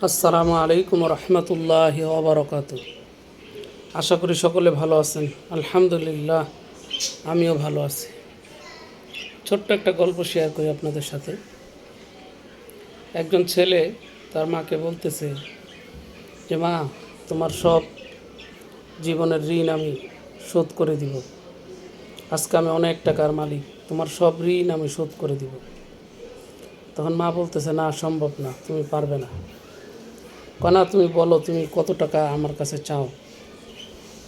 আসসালামু আলাইকুম রহমতুল্লাহি ওবরাকাতু। আশা করি সকলে ভালো আছেন। আলহামদুলিল্লাহ, আমিও ভালো আছি। ছোট্ট একটা গল্প শেয়ার করি আপনাদের সাথে। একজন ছেলে তার মাকে বলতেছে যে, মা, তোমার সব জীবনের ঋণ আমি শোধ করে দিব। আজকে আমি অনেক টাকার মালিক, তোমার সব ঋণ আমি শোধ করে দিব। তখন মা বলতেছে, না, সম্ভব না, তুমি পারবে না। কনা, তুমি বলো, তুমি কত টাকা আমার কাছে চাও,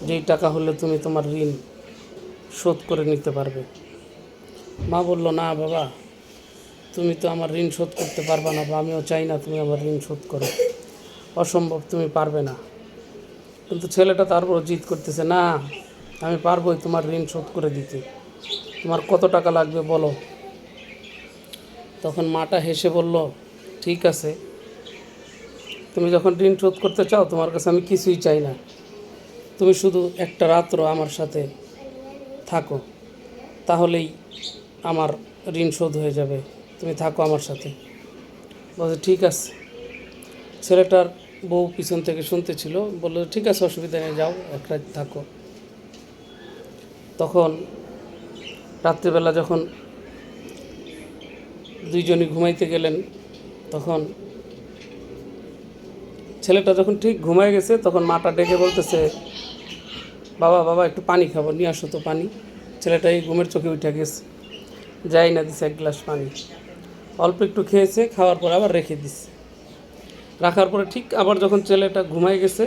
যেই টাকা হলে তুমি তোমার ঋণ শোধ করে নিতে পারবে। মা বলল, না বাবা, তুমি তো আমার ঋণ শোধ করতে পারবে না, বা আমিও চাই না তুমি আমার ঋণ শোধ করো, অসম্ভব, তুমি পারবে না। কিন্তু ছেলেটা তারপর জিদ করতেছে, না, আমি পারবোই তোমার ঋণ শোধ করে দিতে, তোমার কত টাকা লাগবে বলো। তখন মাটা হেসে বলল, ঠিক আছে, তুমি যখন ঋণ শোধ করতে চাও, তোমার কাছে আমি কিছুই চাই না, তুমি শুধু একটা রাত্র আমার সাথে থাকো, তাহলেই আমার ঋণ শোধ হয়ে যাবে, তুমি থাকো আমার সাথে। বলছে, ঠিক আছে। ছেলেটার বউ পিছন থেকে শুনতেছিল, বললো, ঠিক আছে, অসুবিধা নেই, যাও, এক রাত থাকো। তখন রাত্রিবেলা যখন দুইজনই ঘুমাইতে গেলেন, তখন ছেলেটা যখন ঠিক ঘুমায় গেছে, তখন মাটা ডেকে বলতেছে, বাবা বাবা, একটু পানি খাবো, নিয়ে আসো তো পানি। ছেলেটা এই ঘুমের চোখে উঠে গেছে, যাই না দিছে এক গ্লাস পানি। অল্প একটু খেয়েছে, খাওয়ার পর আবার রেখে দিছে। রাখার পরে ঠিক আবার যখন ছেলেটা ঘুমায় গেছে,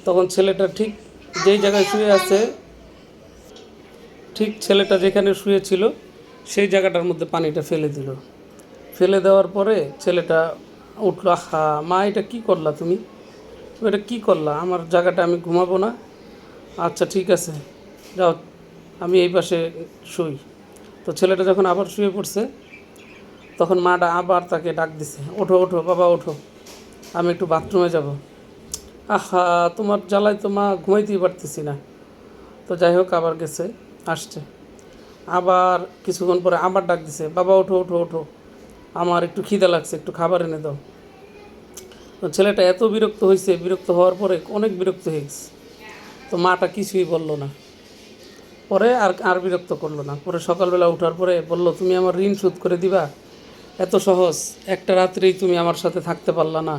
তখন ছেলেটা ঠিক যেই জায়গায় শুয়ে আছে, ঠিক ছেলেটা যেখানে শুয়েছিল সেই জায়গাটার মধ্যে পানিটা ফেলে দিল। ফেলে দেওয়ার পরে ছেলেটা উঠলো, আহা মা, এটা কী করলা তুমি এটা কী করলা, আমার জায়গাটা আমি ঘুমাবো না? আচ্ছা ঠিক আছে, যাও, আমি এই পাশে শুই। তো ছেলেটা যখন আবার শুয়ে পড়ছে, তখন মাটা আবার তাকে ডাক দিছে, ওঠো ওঠো বাবা, ওঠো, আমি একটু বাথরুমে যাব। আহা, তোমার জ্বালায় তো মা ঘুমাইতেই পারতেছি না। তো যাই হোক, আবার গেছে, আসছে, আবার কিছুক্ষণ পরে আবার ডাক দিছে, বাবা ওঠো ওঠো ওঠো, আমার একটু খিদে লাগছে, একটু খাবার এনে দাও। তো ছেলেটা এত বিরক্ত হয়েছে, বিরক্ত হওয়ার পরে অনেক বিরক্ত হয়ে গেছে। তো মাটা কিছুই বলল না, পরে আর আর বিরক্ত করলো না। পরে সকালবেলা ওঠার পরে বলল, তুমি আমার ঋণ শোধ করে দিবা? এত সহজ, একটা রাত্রেই তুমি আমার সাথে থাকতে পারলা না,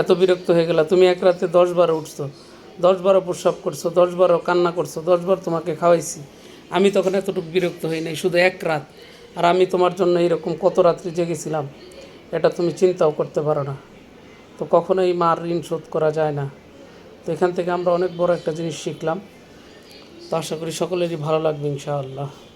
এত বিরক্ত হয়ে গেলা, তুমি এক রাতে 10 বার উঠছো, 10 বার প্রস্রাব করছো, 10 বার কান্না করছো, 10 বার তোমাকে খাওয়াইছি, আমি তখন এতটুকু বিরক্ত হই নাই, শুধু এক রাত, আর আমি তোমার জন্য এরকম কত রাত্রি জেগেছিলাম, এটা তুমি চিন্তাও করতে পারো না। তো কখনোই মার ঋণ শোধ করা যায় না। তো এখান থেকে আমরা অনেক বড় একটা জিনিস শিখলাম। তো আশা করি সকলেরই ভালো লাগবে ইনশাআল্লাহ।